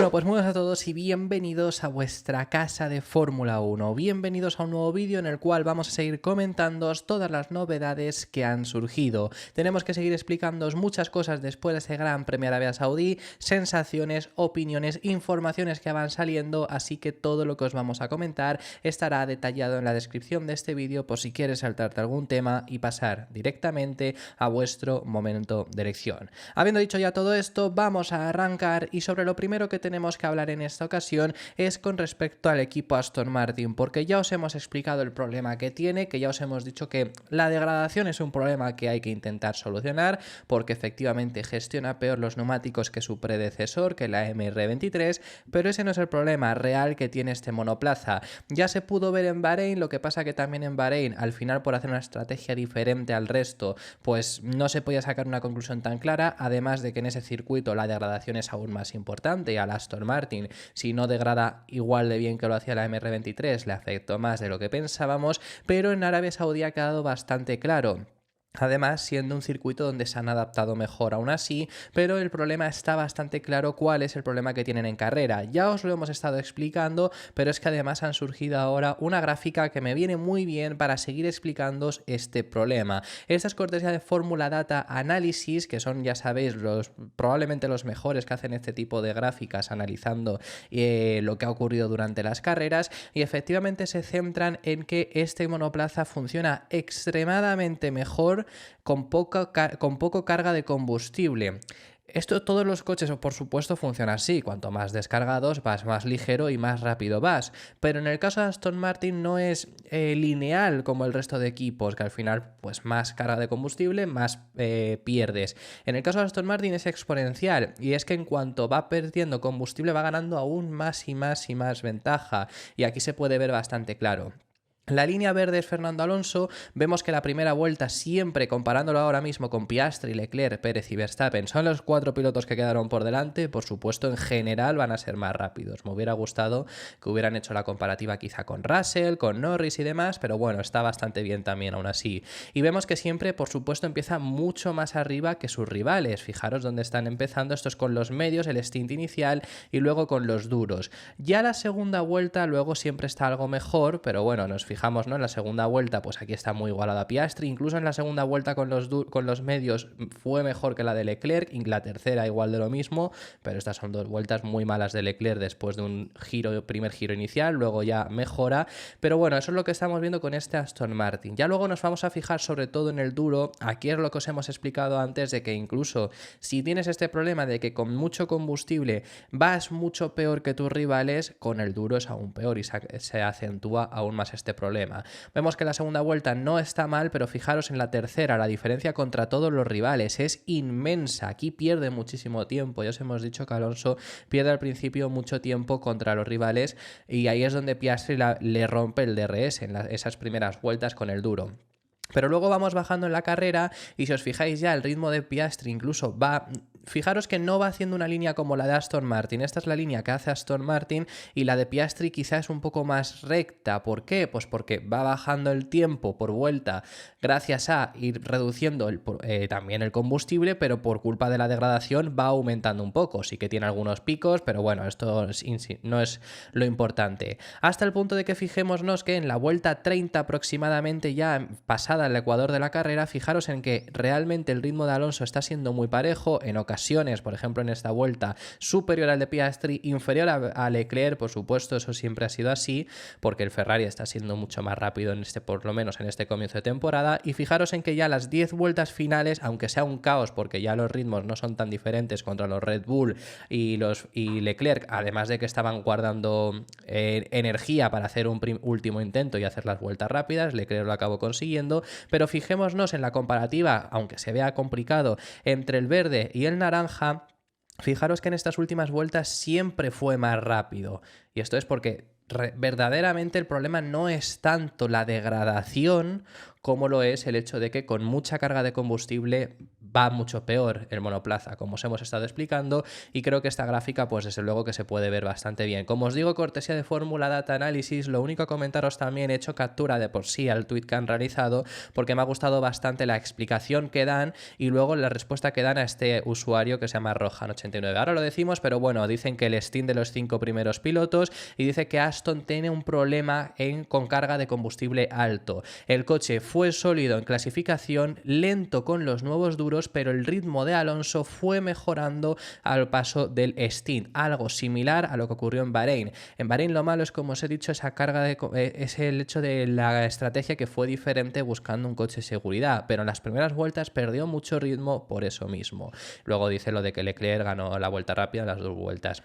Bueno, pues muy buenas a todos y bienvenidos a vuestra casa de Fórmula 1. Bienvenidos a un nuevo vídeo en el cual vamos a seguir comentándoos todas las novedades que han surgido. Tenemos que seguir explicándoos muchas cosas después de ese Gran Premio de Arabia Saudí, sensaciones, opiniones, informaciones que van saliendo, así que todo lo que os vamos a comentar estará detallado en la descripción de este vídeo por si quieres saltarte algún tema y pasar directamente a vuestro momento de elección. Habiendo dicho ya todo esto, vamos a arrancar y sobre lo primero que tenemos que hablar en esta ocasión es con respecto al equipo Aston Martin, porque ya os hemos explicado el problema que tiene, que ya os hemos dicho que la degradación es un problema que hay que intentar solucionar, porque efectivamente gestiona peor los neumáticos que su predecesor, que la MR23, pero ese no es el problema real que tiene este monoplaza. Ya se pudo ver en Bahrein, lo que pasa que también en Bahrein, al final por hacer una estrategia diferente al resto, pues no se podía sacar una conclusión tan clara, además de que en ese circuito la degradación es aún más importante y al Aston Martin, si no degrada igual de bien que lo hacía la MR23, le afectó más de lo que pensábamos, pero en Arabia Saudí ha quedado bastante claro. Además, siendo un circuito donde se han adaptado mejor aún así, pero el problema está bastante claro cuál es el problema que tienen en carrera. Ya os lo hemos estado explicando, pero es que además han surgido ahora una gráfica que me viene muy bien para seguir explicándoos este problema. Esta es cortesía de Fórmula Data Analysis, que son, ya sabéis, probablemente los mejores que hacen este tipo de gráficas analizando lo que ha ocurrido durante las carreras, y efectivamente se centran en que este monoplaza funciona extremadamente mejor con poco carga de combustible. Esto todos los coches, por supuesto, funciona así. Cuanto más descargados vas más ligero y más rápido vas. Pero en el caso de Aston Martin no es lineal como el resto de equipos, que al final pues más carga de combustible, más pierdes. En el caso de Aston Martin es exponencial, y es que en cuanto va perdiendo combustible va ganando aún más y más y más ventaja. Y aquí se puede ver bastante claro. La línea verde es Fernando Alonso. Vemos que la primera vuelta, siempre comparándolo ahora mismo con Piastri, Leclerc, Pérez y Verstappen, son los 4 pilotos que quedaron por delante. Por supuesto, en general van a ser más rápidos. Me hubiera gustado que hubieran hecho la comparativa quizá con Russell, con Norris y demás, pero bueno, está bastante bien también aún así. Y vemos que siempre, por supuesto, empieza mucho más arriba que sus rivales. Fijaros dónde están empezando. Esto es con los medios, el stint inicial, y luego con los duros. Ya la segunda vuelta luego siempre está algo mejor, pero bueno, nos fijamos, ¿no? En la segunda vuelta, pues aquí está muy igualada Piastri. Incluso en la segunda vuelta con los medios fue mejor que la de Leclerc. Y la tercera igual de lo mismo, pero estas son dos vueltas muy malas de Leclerc después de un primer giro inicial, luego ya mejora. Pero bueno, eso es lo que estamos viendo con este Aston Martin. Ya luego nos vamos a fijar sobre todo en el duro. Aquí es lo que os hemos explicado antes, de que incluso si tienes este problema de que con mucho combustible vas mucho peor que tus rivales, con el duro es aún peor y se acentúa aún más este problema. Vemos que la segunda vuelta no está mal, pero fijaros en la tercera, la diferencia contra todos los rivales es inmensa. Aquí pierde muchísimo tiempo. Ya os hemos dicho que Alonso pierde al principio mucho tiempo contra los rivales, y ahí es donde Piastri le rompe el DRS en esas primeras vueltas con el duro. Pero luego vamos bajando en la carrera, y si os fijáis ya el ritmo de Piastri incluso va... Fijaros que no va haciendo una línea como la de Aston Martin. Esta es la línea que hace Aston Martin, y la de Piastri quizás es un poco más recta. ¿Por qué? Pues porque va bajando el tiempo por vuelta gracias a ir reduciendo también el combustible, pero por culpa de la degradación va aumentando un poco. Sí que tiene algunos picos, pero bueno, esto no es lo importante. Hasta el punto de que fijémonos que en la vuelta 30 aproximadamente, ya pasada el ecuador de la carrera, fijaros en que realmente el ritmo de Alonso está siendo muy parejo. En ocasiones, por ejemplo en esta vuelta, superior al de Piastri, inferior a Leclerc, por supuesto, eso siempre ha sido así, porque el Ferrari está siendo mucho más rápido por lo menos en este comienzo de temporada. Y fijaros en que ya las 10 vueltas finales, aunque sea un caos, porque ya los ritmos no son tan diferentes contra los Red Bull y Leclerc, además de que estaban guardando energía para hacer un último intento y hacer las vueltas rápidas, Leclerc lo acabó consiguiendo. Pero fijémonos en la comparativa, aunque se vea complicado, entre el verde y el naranja. Fijaros que en estas últimas vueltas siempre fue más rápido, y esto es porque verdaderamente el problema no es tanto la degradación como lo es el hecho de que con mucha carga de combustible va mucho peor el monoplaza, como os hemos estado explicando, y creo que esta gráfica, pues desde luego que se puede ver bastante bien. Como os digo, cortesía de Fórmula Data Analysis, lo único a comentaros también, he hecho captura de por sí al tweet que han realizado, porque me ha gustado bastante la explicación que dan y luego la respuesta que dan a este usuario que se llama Rohan89. Ahora lo decimos, pero bueno, dicen que el stint de los 5 primeros pilotos, y dice que Aston tiene un problema con carga de combustible alto. El coche fue sólido en clasificación, lento con los nuevos duros, pero el ritmo de Alonso fue mejorando al paso del stint, algo similar a lo que ocurrió en Bahrein. En Bahrein lo malo es, como os he dicho, esa carga es el hecho de la estrategia que fue diferente buscando un coche de seguridad, pero en las primeras vueltas perdió mucho ritmo por eso mismo. Luego dice lo de que Leclerc ganó la vuelta rápida en las 2 vueltas.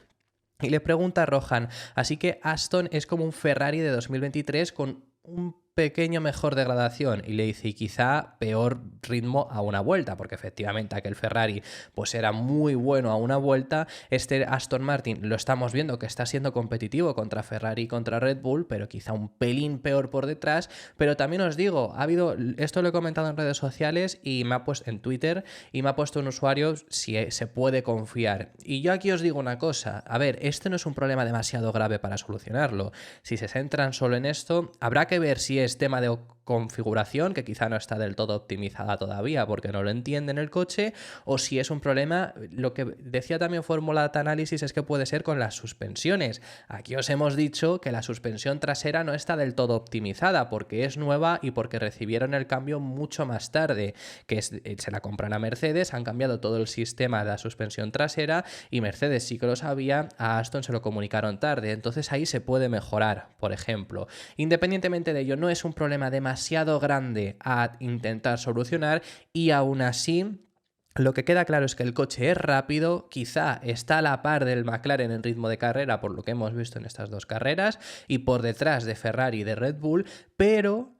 Y le pregunta a Rohan, así que Aston es como un Ferrari de 2023 con un pequeño mejor degradación, y le dice, y quizá peor ritmo a una vuelta, porque efectivamente aquel Ferrari pues era muy bueno a una vuelta. Este Aston Martin lo estamos viendo que está siendo competitivo contra Ferrari y contra Red Bull, pero quizá un pelín peor por detrás. Pero también os digo, ha habido, esto lo he comentado en redes sociales y me ha puesto en Twitter, y me ha puesto un usuario si se puede confiar, y yo aquí os digo una cosa, a ver, este no es un problema demasiado grave para solucionarlo. Si se centran solo en esto, habrá que ver si es tema de configuración, que quizá no está del todo optimizada todavía porque no lo entienden el coche, o si es un problema, lo que decía también Fórmula Data Analysis es que puede ser con las suspensiones. Aquí os hemos dicho que la suspensión trasera no está del todo optimizada porque es nueva y porque recibieron el cambio mucho más tarde, que se la compran a Mercedes, han cambiado todo el sistema de la suspensión trasera y Mercedes sí que lo sabía, a Aston se lo comunicaron tarde, entonces ahí se puede mejorar, por ejemplo. Independientemente de ello, no es un problema demasiado grande a intentar solucionar, y aún así lo que queda claro es que el coche es rápido, quizá está a la par del McLaren en ritmo de carrera por lo que hemos visto en estas 2 carreras y por detrás de Ferrari y de Red Bull, pero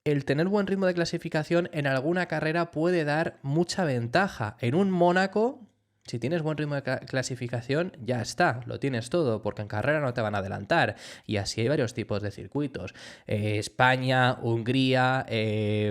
el tener buen ritmo de clasificación en alguna carrera puede dar mucha ventaja. En un Mónaco, si tienes buen ritmo de clasificación, ya está, lo tienes todo, porque en carrera no te van a adelantar. Y así hay varios tipos de circuitos. España, Hungría,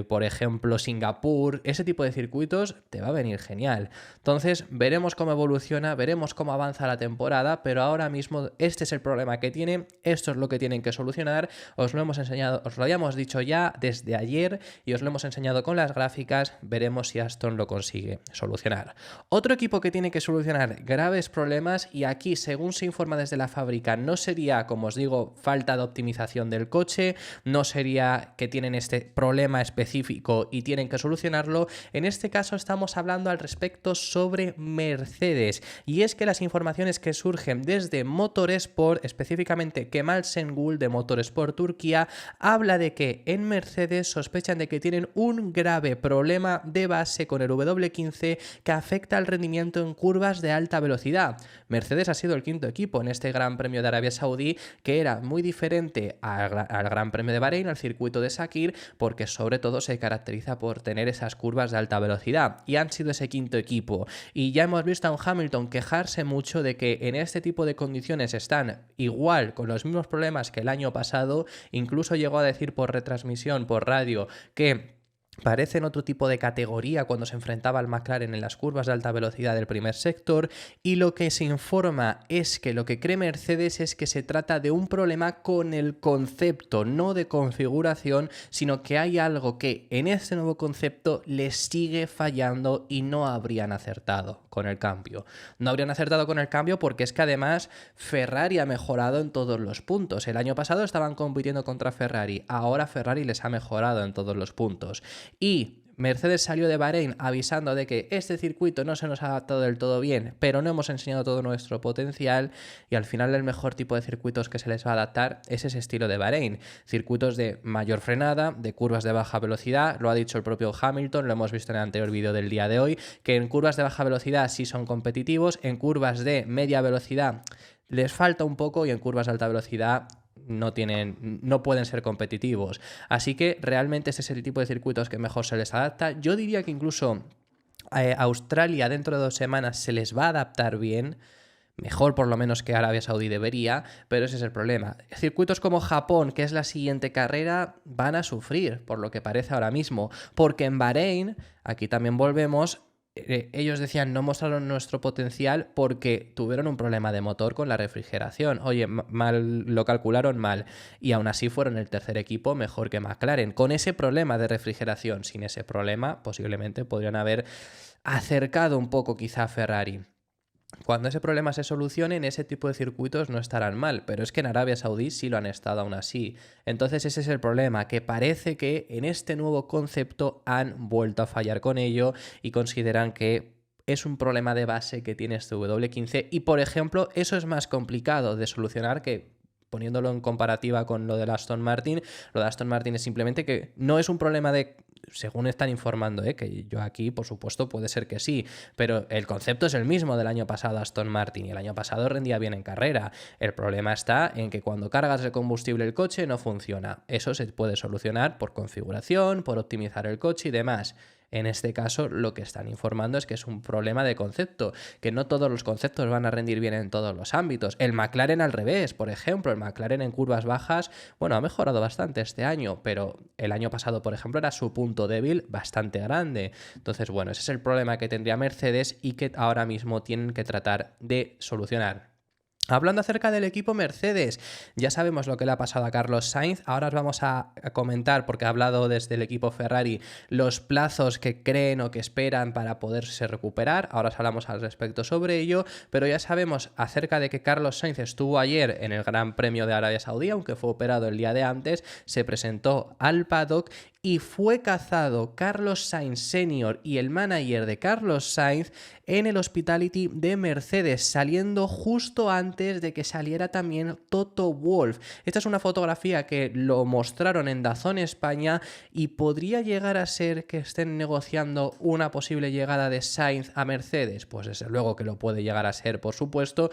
por ejemplo, Singapur, ese tipo de circuitos te va a venir genial. Entonces, veremos cómo evoluciona, veremos cómo avanza la temporada, pero ahora mismo este es el problema que tienen, esto es lo que tienen que solucionar. Os lo hemos enseñado, os lo habíamos dicho ya desde ayer y os lo hemos enseñado con las gráficas, veremos si Aston lo consigue solucionar. Otro equipo que tiene que solucionar graves problemas, y aquí según se informa desde la fábrica no sería, como os digo, falta de optimización del coche, no sería que tienen este problema específico y tienen que solucionarlo. En este caso estamos hablando al respecto sobre Mercedes, y es que las informaciones que surgen desde Motorsport, específicamente Kemal Şengül de Motorsport Turquía, habla de que en Mercedes sospechan de que tienen un grave problema de base con el W15 que afecta al rendimiento en curvas de alta velocidad. Mercedes ha sido el 5º equipo en este Gran Premio de Arabia Saudí, que era muy diferente al Gran Premio de Bahrein, al circuito de Sakir, porque sobre todo se caracteriza por tener esas curvas de alta velocidad, y han sido ese 5º equipo. Y ya hemos visto a un Hamilton quejarse mucho de que en este tipo de condiciones están igual, con los mismos problemas que el año pasado, incluso llegó a decir por retransmisión, por radio, que parecen otro tipo de categoría cuando se enfrentaba al McLaren en las curvas de alta velocidad del primer sector, y lo que se informa es que lo que cree Mercedes es que se trata de un problema con el concepto, no de configuración, sino que hay algo que en este nuevo concepto les sigue fallando y no habrían acertado con el cambio. No habrían acertado con el cambio porque es que además Ferrari ha mejorado en todos los puntos. El año pasado estaban compitiendo contra Ferrari, ahora Ferrari les ha mejorado en todos los puntos. Y Mercedes salió de Bahrein avisando de que este circuito no se nos ha adaptado del todo bien, pero no hemos enseñado todo nuestro potencial, y al final el mejor tipo de circuitos que se les va a adaptar es ese estilo de Bahrein. Circuitos de mayor frenada, de curvas de baja velocidad, lo ha dicho el propio Hamilton, lo hemos visto en el anterior vídeo del día de hoy, que en curvas de baja velocidad sí son competitivos, en curvas de media velocidad les falta un poco y en curvas de alta velocidad no pueden ser competitivos. Así que realmente ese es el tipo de circuitos que mejor se les adapta. Yo diría que incluso Australia dentro de 2 semanas se les va a adaptar bien. mejor por lo menos que Arabia Saudí debería, pero ese es el problema. Circuitos como Japón, que es la siguiente carrera, van a sufrir, por lo que parece ahora mismo, porque en Bahrein, aquí también volvemos, ellos decían no mostraron nuestro potencial porque tuvieron un problema de motor con la refrigeración. Oye, mal, lo calcularon mal y aún así fueron el tercer equipo mejor que McLaren. Con ese problema de refrigeración, sin ese problema, posiblemente podrían haber acercado un poco quizá a Ferrari. Cuando ese problema se solucione, en ese tipo de circuitos no estarán mal, pero es que en Arabia Saudí sí lo han estado aún así. Entonces ese es el problema, que parece que en este nuevo concepto han vuelto a fallar con ello y consideran que es un problema de base que tiene este W15 y, por ejemplo, eso es más complicado de solucionar que poniéndolo en comparativa con lo de Aston Martin. Lo de Aston Martin es simplemente que no es un problema de, según están informando, que yo aquí, por supuesto, puede ser que sí, pero el concepto es el mismo del año pasado Aston Martin y el año pasado rendía bien en carrera. El problema está en que cuando cargas el combustible el coche no funciona. Eso se puede solucionar por configuración, por optimizar el coche y demás. En este caso, lo que están informando es que es un problema de concepto, que no todos los conceptos van a rendir bien en todos los ámbitos. El McLaren al revés, por ejemplo, el McLaren en curvas bajas, bueno, ha mejorado bastante este año, pero el año pasado, por ejemplo, era su punto débil bastante grande. Entonces, bueno, ese es el problema que tendría Mercedes y que ahora mismo tienen que tratar de solucionar. Hablando acerca del equipo Mercedes, ya sabemos lo que le ha pasado a Carlos Sainz, ahora os vamos a comentar, porque ha hablado desde el equipo Ferrari, los plazos que creen o que esperan para poderse recuperar, ahora os hablamos al respecto sobre ello, pero ya sabemos acerca de que Carlos Sainz estuvo ayer en el Gran Premio de Arabia Saudí, aunque fue operado el día de antes, se presentó al paddock y fue cazado Carlos Sainz Senior y el manager de Carlos Sainz en el Hospitality de Mercedes, saliendo justo antes de que saliera también Toto Wolff. Esta es una fotografía que lo mostraron en DAZN España y podría llegar a ser que estén negociando una posible llegada de Sainz a Mercedes. Pues desde luego que lo puede llegar a ser, por supuesto.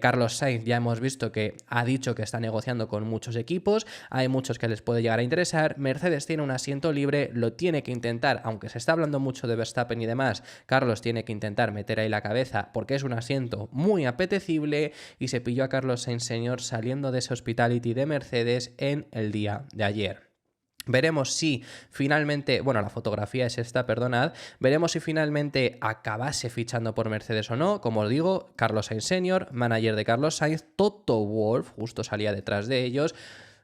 Carlos Sainz ya hemos visto que ha dicho que está negociando con muchos equipos, hay muchos que les puede llegar a interesar. Mercedes tiene un asiento libre, lo tiene que intentar, aunque se está hablando mucho de Verstappen y demás, Carlos tiene que intentar meter ahí la cabeza porque es un asiento muy apetecible y se pilló a Carlos Sainz Sr. saliendo de ese Hospitality de Mercedes en el día de ayer. Veremos si finalmente, bueno, la fotografía es esta, perdonad, veremos si finalmente acabase fichando por Mercedes o no. Como os digo, Carlos Sainz Sr., manager de Carlos Sainz, Toto Wolff, justo salía detrás de ellos.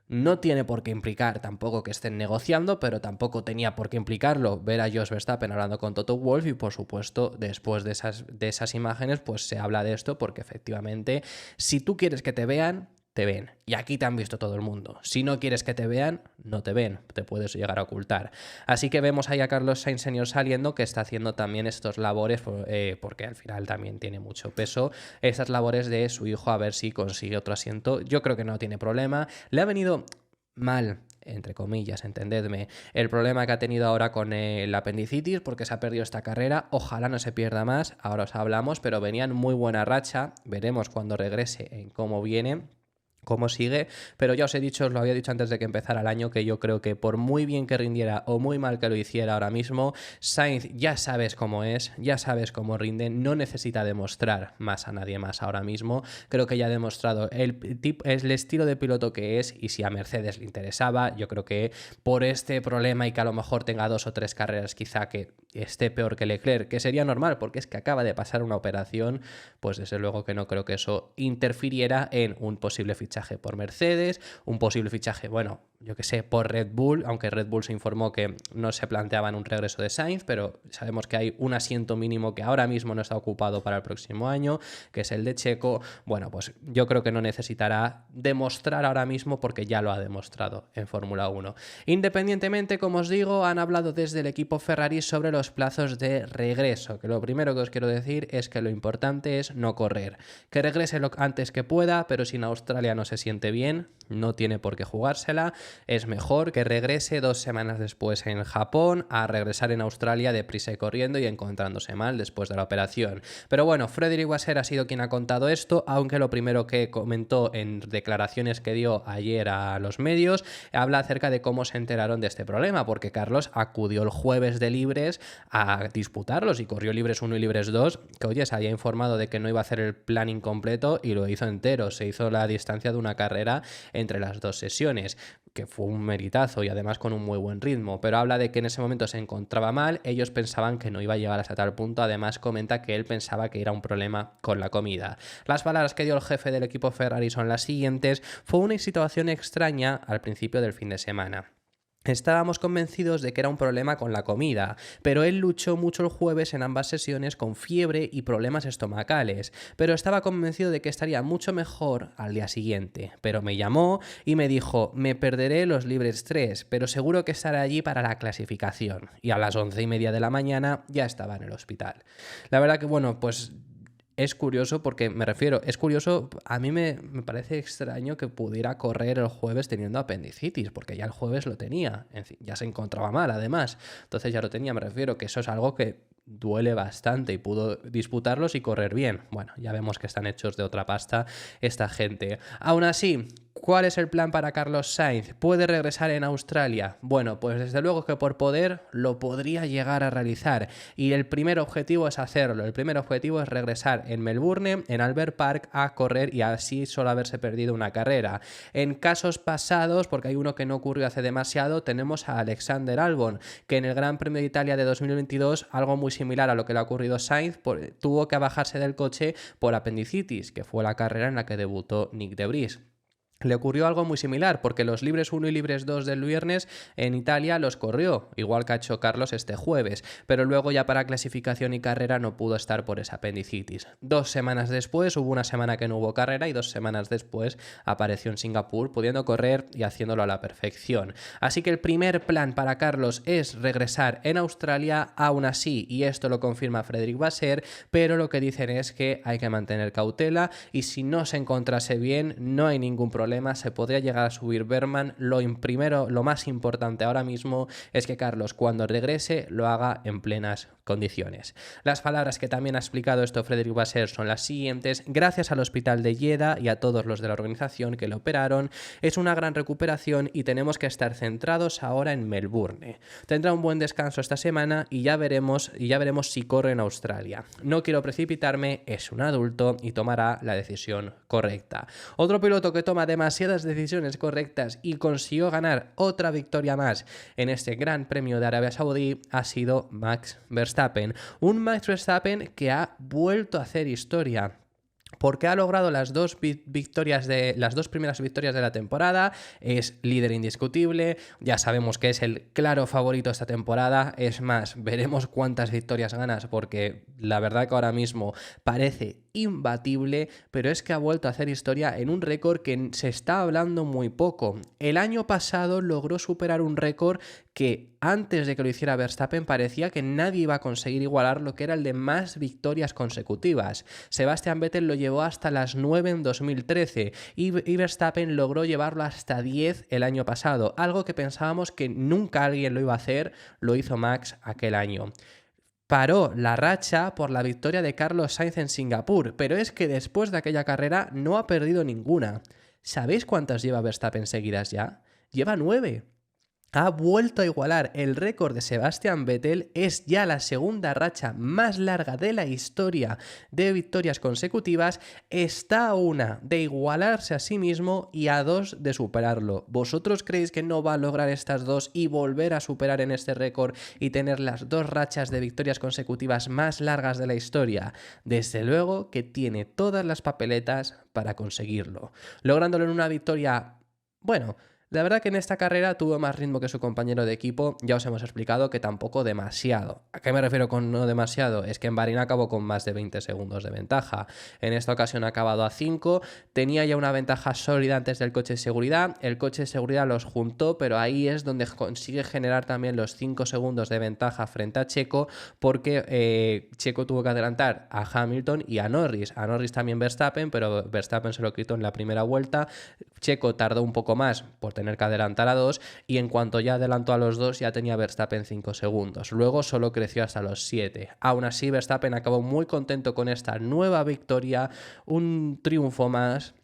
No tiene por qué implicar tampoco que estén negociando, pero tampoco tenía por qué implicarlo ver a Jos Verstappen hablando con Toto Wolff y, por supuesto, después de esas imágenes, pues se habla de esto porque efectivamente, si tú quieres que te vean, te ven. Y aquí te han visto todo el mundo. Si no quieres que te vean, no te ven. Te puedes llegar a ocultar. Así que vemos ahí a Carlos Sainz Sr. saliendo, que está haciendo también estos labores, porque al final también tiene mucho peso, estas labores de su hijo a ver si consigue otro asiento. Yo creo que no tiene problema. Le ha venido mal, entre comillas, entendedme, el problema que ha tenido ahora con el apendicitis, porque se ha perdido esta carrera. Ojalá no se pierda más. Ahora os hablamos, pero venía en muy buena racha. Veremos cuando regrese en cómo viene, cómo sigue, pero ya os he dicho, os lo había dicho antes de que empezara el año, que yo creo que por muy bien que rindiera o muy mal que lo hiciera ahora mismo, Sainz ya sabes cómo es, ya sabes cómo rinde, no necesita demostrar más a nadie más ahora mismo. Creo que ya ha demostrado el estilo de piloto que es, y si a Mercedes le interesaba, yo creo que por este problema y que a lo mejor tenga 2 o 3 carreras quizá que esté peor que Leclerc, que sería normal porque es que acaba de pasar una operación, pues desde luego que no creo que eso interfiriera en un posible fichaje por Mercedes, un posible fichaje, bueno, yo que sé, por Red Bull, aunque Red Bull se informó que no se planteaban un regreso de Sainz, pero sabemos que hay un asiento mínimo que ahora mismo no está ocupado para el próximo año, que es el de Checo. Bueno, pues yo creo que no necesitará demostrar ahora mismo porque ya lo ha demostrado en Fórmula 1. Independientemente, como os digo, han hablado desde el equipo Ferrari sobre los plazos de regreso, que lo primero que os quiero decir es que lo importante es no correr, que regrese lo antes que pueda, pero si en Australia no se siente bien, no tiene por qué jugársela, es mejor que regrese 2 semanas después en Japón a regresar en Australia deprisa y corriendo y encontrándose mal después de la operación. Pero bueno, Frederick Vasseur ha sido quien ha contado esto, aunque lo primero que comentó en declaraciones que dio ayer a los medios habla acerca de cómo se enteraron de este problema, porque Carlos acudió el jueves de libres a disputarlos y corrió libres 1 y libres 2, que oye, se había informado de que no iba a hacer el plan incompleto y lo hizo entero, se hizo la distancia de una carrera entre las 2 sesiones, que fue un meritazo y además con un muy buen ritmo, pero habla de que en ese momento se encontraba mal, ellos pensaban que no iba a llegar hasta tal punto, además comenta que él pensaba que era un problema con la comida. Las palabras que dio el jefe del equipo Ferrari son las siguientes: fue una situación extraña al principio del fin de semana. Estábamos convencidos de que era un problema con la comida, pero él luchó mucho el jueves en ambas sesiones con fiebre y problemas estomacales, pero estaba convencido de que estaría mucho mejor al día siguiente. Pero me llamó y me dijo, me perderé los libres 3, pero seguro que estaré allí para la clasificación. Y a las 11:30 de la mañana ya estaba en el hospital. La verdad que bueno, pues es curioso porque, me refiero, es curioso, a mí me parece extraño que pudiera correr el jueves teniendo apendicitis, porque ya el jueves lo tenía, en fin, ya se encontraba mal además, entonces ya lo tenía, me refiero que eso es algo que duele bastante y pudo disputarlos y correr bien. Bueno, ya vemos que están hechos de otra pasta esta gente. Aún así, ¿cuál es el plan para Carlos Sainz? ¿Puede regresar en Australia? Bueno, pues desde luego que por poder lo podría llegar a realizar y el primer objetivo es hacerlo. El primer objetivo es regresar en Melbourne, en Albert Park, a correr y así solo haberse perdido una carrera. En casos pasados, porque hay uno que no ocurrió hace demasiado, tenemos a Alexander Albon, que en el Gran Premio de Italia de 2022, algo muy similar a lo que le ha ocurrido a Sainz, tuvo que bajarse del coche por apendicitis, que fue la carrera en la que debutó Nyck de Vries. Le ocurrió algo muy similar, porque los libres 1 y libres 2 del viernes en Italia los corrió, igual que ha hecho Carlos este jueves, pero luego ya para clasificación y carrera no pudo estar por esa apendicitis. 2 semanas después, hubo una semana que no hubo carrera y 2 semanas después apareció en Singapur, pudiendo correr y haciéndolo a la perfección. Así que el primer plan para Carlos es regresar en Australia, aún así, y esto lo confirma Frederick Vasseur, pero lo que dicen es que hay que mantener cautela y si no se encontrase bien, no hay ningún problema, se podría llegar a subir Berman. Lo más importante ahora mismo es que Carlos, cuando regrese, lo haga en plenas condiciones. Las palabras que también ha explicado esto Frederick Vasseur son las siguientes: gracias al hospital de Jeddah y a todos los de la organización que le operaron, es una gran recuperación y tenemos que estar centrados ahora en Melbourne. Tendrá un buen descanso esta semana y ya veremos si corre en Australia. No quiero precipitarme, es un adulto y tomará la decisión correcta. Otro piloto que toma demasiadas decisiones correctas y consiguió ganar otra victoria más en este Gran Premio de Arabia Saudí ha sido Max Verstappen. Un Max Verstappen que ha vuelto a hacer historia, porque ha logrado las dos primeras victorias de la temporada, es líder indiscutible, ya sabemos que es el claro favorito esta temporada, es más, veremos cuántas victorias ganas, porque la verdad que ahora mismo parece imbatible, pero es que ha vuelto a hacer historia en un récord que se está hablando muy poco. El año pasado logró superar un récord que antes de que lo hiciera Verstappen parecía que nadie iba a conseguir igualar, lo que era el de más victorias consecutivas. Sebastian Vettel lo llevó hasta las 9 en 2013 y Verstappen logró llevarlo hasta 10 el año pasado, algo que pensábamos que nunca alguien lo iba a hacer, lo hizo Max aquel año. Paró la racha por la victoria de Carlos Sainz en Singapur, pero es que después de aquella carrera no ha perdido ninguna. ¿Sabéis cuántas lleva Verstappen seguidas ya? Lleva 9. Ha vuelto a igualar el récord de Sebastian Vettel, es ya la segunda racha más larga de la historia de victorias consecutivas, está a una de igualarse a sí mismo y a 2 de superarlo. ¿Vosotros creéis que no va a lograr estas 2 y volver a superar en este récord y tener las 2 rachas de victorias consecutivas más largas de la historia? Desde luego que tiene todas las papeletas para conseguirlo, lográndolo en una victoria, bueno, La verdad que en esta carrera tuvo más ritmo que su compañero de equipo, ya os hemos explicado que tampoco demasiado. ¿A qué me refiero con no demasiado? Es que en Bahrein acabó con más de 20 segundos de ventaja. En esta ocasión ha acabado a 5, tenía ya una ventaja sólida antes del coche de seguridad, el coche de seguridad los juntó, pero ahí es donde consigue generar también los 5 segundos de ventaja frente a Checo, porque Checo tuvo que adelantar a Hamilton y a Norris también Verstappen, pero Verstappen se lo quitó en la primera vuelta. Checo tardó un poco más por tener que adelantar a 2 y en cuanto ya adelantó a los 2 ya tenía Verstappen 5 segundos. Luego solo creció hasta los 7. Aún así Verstappen acabó muy contento con esta nueva victoria, un triunfo más.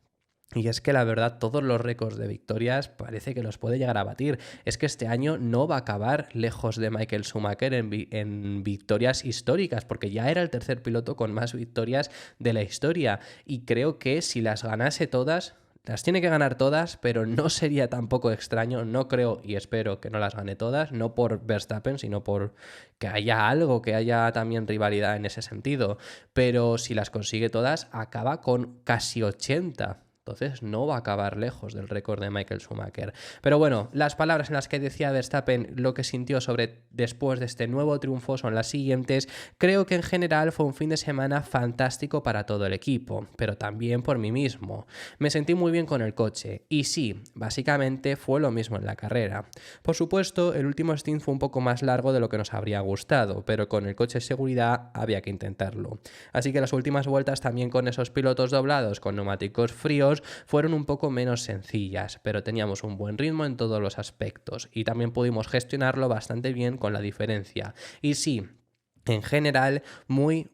Y es que la verdad todos los récords de victorias parece que los puede llegar a batir. Es que este año no va a acabar lejos de Michael Schumacher en victorias históricas, porque ya era el tercer piloto con más victorias de la historia. Y creo que si las ganase todas, las tiene que ganar todas, pero no sería tampoco extraño, no creo y espero que no las gane todas, no por Verstappen, sino por que haya algo, que haya también rivalidad en ese sentido. Pero si las consigue todas, acaba con casi 80. Entonces no va a acabar lejos del récord de Michael Schumacher. Pero bueno, las palabras en las que decía Verstappen lo que sintió sobre después de este nuevo triunfo son las siguientes. Creo que en general fue un fin de semana fantástico para todo el equipo, pero también por mí mismo. Me sentí muy bien con el coche y sí, básicamente fue lo mismo en la carrera. Por supuesto, el último stint fue un poco más largo de lo que nos habría gustado, pero con el coche de seguridad había que intentarlo. Así que las últimas vueltas también con esos pilotos doblados con neumáticos fríos fueron un poco menos sencillas, pero teníamos un buen ritmo en todos los aspectos y también pudimos gestionarlo bastante bien con la diferencia. Y sí, en general, muy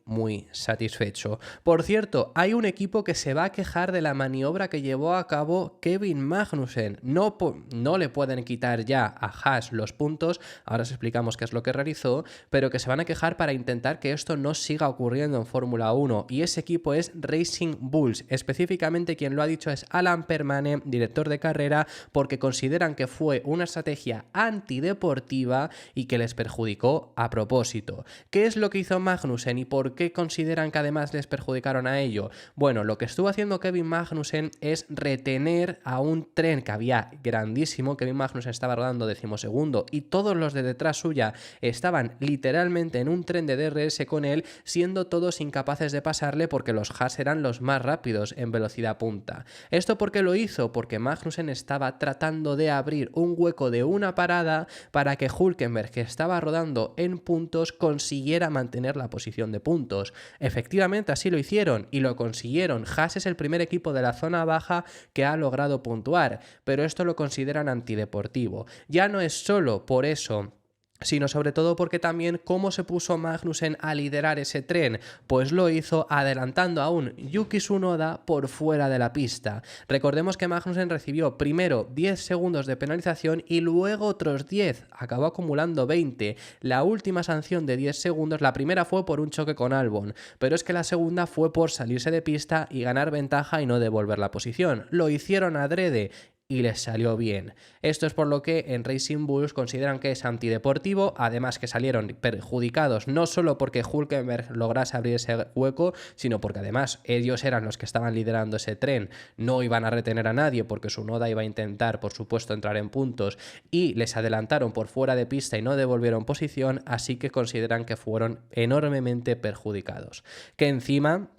satisfecho. Por cierto, hay un equipo que se va a quejar de la maniobra que llevó a cabo Kevin Magnussen. No le pueden quitar ya a Haas los puntos, ahora os explicamos qué es lo que realizó, pero que se van a quejar para intentar que esto no siga ocurriendo en Fórmula 1. Y ese equipo es Racing Bulls. Específicamente quien lo ha dicho es Alan Permane, director de carrera, porque consideran que fue una estrategia antideportiva y que les perjudicó a propósito. ¿Qué es lo que hizo Magnussen y por qué consideran que además les perjudicaron a ello? Bueno, lo que estuvo haciendo Kevin Magnussen es retener a un tren que había grandísimo. Kevin Magnussen estaba rodando 12º y todos los de detrás suya estaban literalmente en un tren de DRS con él, siendo todos incapaces de pasarle porque los Haas eran los más rápidos en velocidad punta. ¿Esto por qué lo hizo? Porque Magnussen estaba tratando de abrir un hueco de una parada para que Hülkenberg, que estaba rodando en puntos, consiguiera mantener la posición de puntos. Efectivamente así lo hicieron y lo consiguieron. Haas es el primer equipo de la zona baja que ha logrado puntuar, pero esto lo consideran antideportivo. Ya no es solo por eso, sino sobre todo porque también cómo se puso Magnussen a liderar ese tren, pues lo hizo adelantando a un Yuki Tsunoda por fuera de la pista. Recordemos que Magnussen recibió primero 10 segundos de penalización y luego otros 10, acabó acumulando 20. La última sanción de 10 segundos, la primera fue por un choque con Albon, pero es que la segunda fue por salirse de pista y ganar ventaja y no devolver la posición. Lo hicieron adrede y les salió bien. Esto es por lo que en Racing Bulls consideran que es antideportivo, además que salieron perjudicados no solo porque Hülkenberg lograse abrir ese hueco, sino porque además ellos eran los que estaban liderando ese tren, no iban a retener a nadie porque Tsunoda iba a intentar, por supuesto, entrar en puntos y les adelantaron por fuera de pista y no devolvieron posición, así que consideran que fueron enormemente perjudicados. Que encima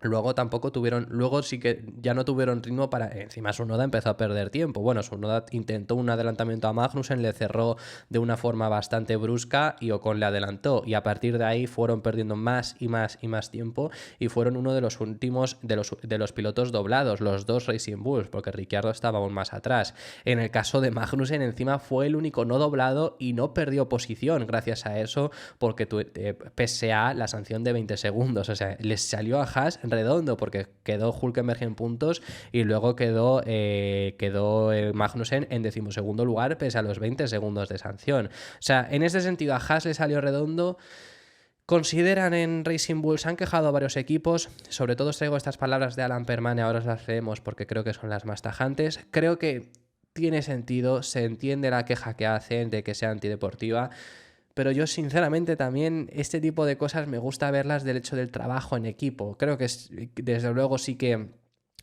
luego tampoco tuvieron, luego sí que ya no tuvieron ritmo para, encima Tsunoda empezó a perder tiempo. Bueno, Tsunoda intentó un adelantamiento a Magnussen, le cerró de una forma bastante brusca y Ocon le adelantó y a partir de ahí fueron perdiendo más y más tiempo y fueron uno de los últimos de los pilotos doblados, los dos Racing Bulls, porque Ricciardo estaba aún más atrás. En el caso de Magnussen encima fue el único no doblado y no perdió posición gracias a eso, porque pese a la sanción de 20 segundos, o sea, les salió a Haas redondo porque quedó Hülkenberg en puntos y luego quedó Magnussen en 12º lugar pese a los 20 segundos de sanción. O sea, en ese sentido a Haas le salió redondo. Consideran en Racing Bulls, se han quejado a varios equipos, sobre todo os traigo estas palabras de Alan Permane, ahora os las leemos porque creo que son las más tajantes. Creo que tiene sentido, se entiende la queja que hacen de que sea antideportiva, pero yo sinceramente también este tipo de cosas me gusta verlas del hecho del trabajo en equipo. Creo que desde luego sí que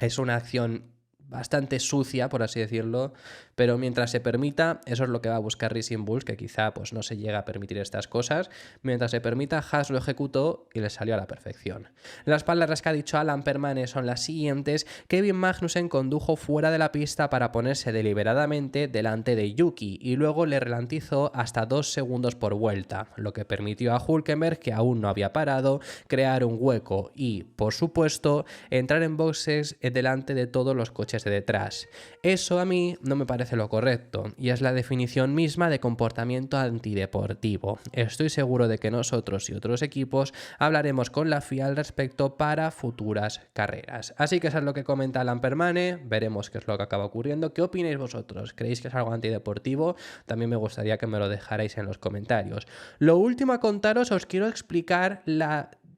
es una acción bastante sucia, por así decirlo, pero mientras se permita, eso es lo que va a buscar Racing Bulls, que quizá pues no se llega a permitir estas cosas. Mientras se permita, Haas lo ejecutó y le salió a la perfección. Las palabras que ha dicho Alan Permane son las siguientes: Kevin Magnussen condujo fuera de la pista para ponerse deliberadamente delante de Yuki y luego le ralentizó hasta 2 segundos por vuelta, lo que permitió a Hülkenberg, que aún no había parado, crear un hueco y, por supuesto, entrar en boxes delante de todos los coches de detrás. Eso a mí no me parece lo correcto y es la definición misma de comportamiento antideportivo. Estoy seguro de que nosotros y otros equipos hablaremos con la FIA al respecto para futuras carreras. Así que eso es lo que comenta Alan Permane, veremos qué es lo que acaba ocurriendo. ¿Qué opináis vosotros? ¿Creéis que es algo antideportivo? También me gustaría que me lo dejarais en los comentarios. Lo último a contaros, os quiero explicar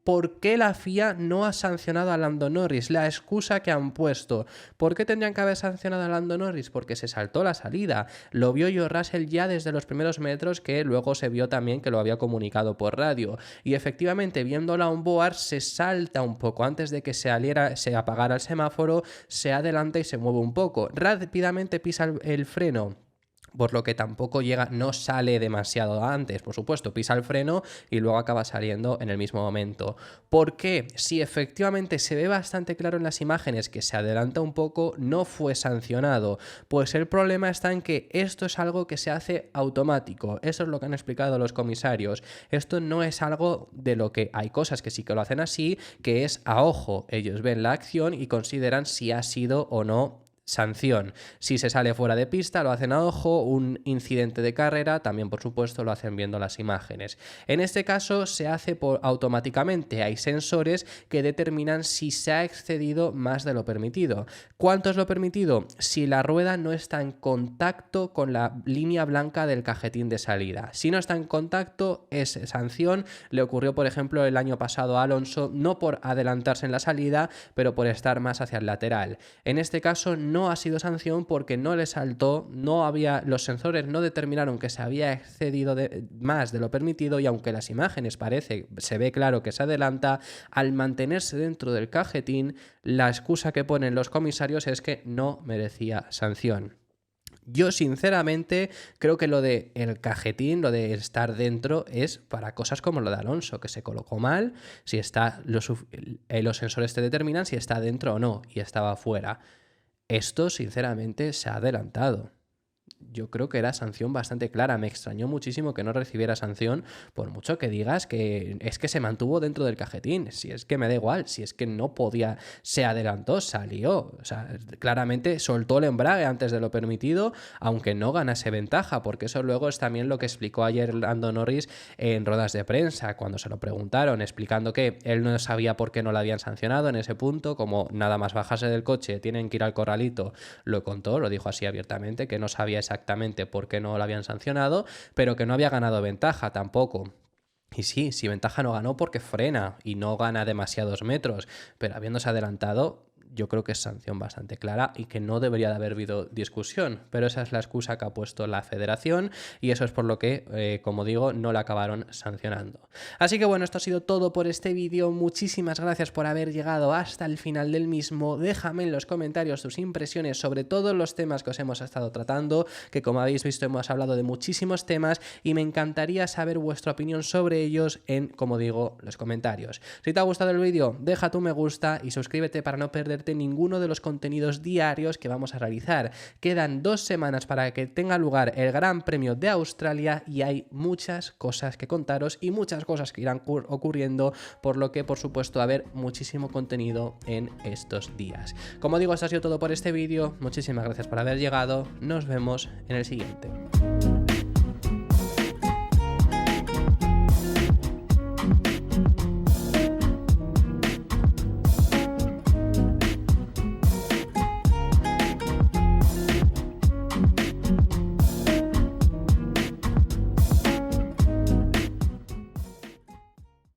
¿por qué la FIA no ha sancionado a Lando Norris? La excusa que han puesto. ¿Por qué tendrían que haber sancionado a Lando Norris? Porque se saltó la salida. Lo vio George Russell ya desde los primeros metros, que luego se vio también que lo había comunicado por radio. Y efectivamente, viendo la onboard, se salta un poco. Antes de que se apagara el semáforo, se adelanta y se mueve un poco. Rápidamente pisa el freno, por lo que tampoco no sale demasiado antes, por supuesto, pisa el freno y luego acaba saliendo en el mismo momento. ¿Por qué? Si efectivamente se ve bastante claro en las imágenes que se adelanta un poco, no fue sancionado. Pues el problema está en que esto es algo que se hace automático. Eso es lo que han explicado los comisarios. Esto no es algo de lo que hay cosas que sí que lo hacen así, que es a ojo. Ellos ven la acción y consideran si ha sido o no sanción. Si se sale fuera de pista, lo hacen a ojo. Un incidente de carrera, también por supuesto lo hacen viendo las imágenes. En este caso se hace automáticamente. Hay sensores que determinan si se ha excedido más de lo permitido. ¿Cuánto es lo permitido? Si la rueda no está en contacto con la línea blanca del cajetín de salida. Si no está en contacto, es sanción. Le ocurrió, por ejemplo, el año pasado a Alonso, no por adelantarse en la salida, pero por estar más hacia el lateral. En este caso no ha sido sanción porque no le saltó, los sensores no determinaron que se había excedido más de lo permitido, y aunque las imágenes se ve claro que se adelanta, al mantenerse dentro del cajetín, la excusa que ponen los comisarios es que no merecía sanción. Yo sinceramente creo que lo de el cajetín, lo de estar dentro, es para cosas como lo de Alonso, que se colocó mal. Si está los sensores te determinan si está dentro o no, y estaba fuera. Esto sinceramente se ha adelantado. Yo creo que era sanción bastante clara. Me extrañó muchísimo que no recibiera sanción, por mucho que digas que es que se mantuvo dentro del cajetín. Si es que me da igual, si es que no podía, se adelantó, salió. O sea, claramente soltó el embrague antes de lo permitido, aunque no ganase ventaja, porque eso luego es también lo que explicó ayer Lando Norris en ruedas de prensa, cuando se lo preguntaron, explicando que él no sabía por qué no lo habían sancionado en ese punto, como nada más bajarse del coche, tienen que ir al corralito, lo contó, lo dijo así abiertamente, que no sabía exactamente por qué no lo habían sancionado, pero que no había ganado ventaja tampoco. Y sí, si ventaja no ganó porque frena y no gana demasiados metros, pero habiéndose adelantado, yo creo que es sanción bastante clara y que no debería de haber habido discusión, pero esa es la excusa que ha puesto la federación y eso es por lo que, como digo, no la acabaron sancionando. Así que bueno, esto ha sido todo por este vídeo. Muchísimas gracias por haber llegado hasta el final del mismo. Déjame en los comentarios tus impresiones sobre todos los temas que os hemos estado tratando, que como habéis visto hemos hablado de muchísimos temas y me encantaría saber vuestra opinión sobre ellos en, como digo, los comentarios. Si te ha gustado el vídeo, deja tu me gusta y suscríbete para no perderte ninguno de los contenidos diarios que vamos a realizar. Quedan 2 semanas para que tenga lugar el Gran Premio de Australia y hay muchas cosas que contaros y muchas cosas que irán ocurriendo, por lo que por supuesto va a haber muchísimo contenido en estos días. Como digo, esto ha sido todo por este vídeo. Muchísimas gracias por haber llegado. Nos vemos en el siguiente.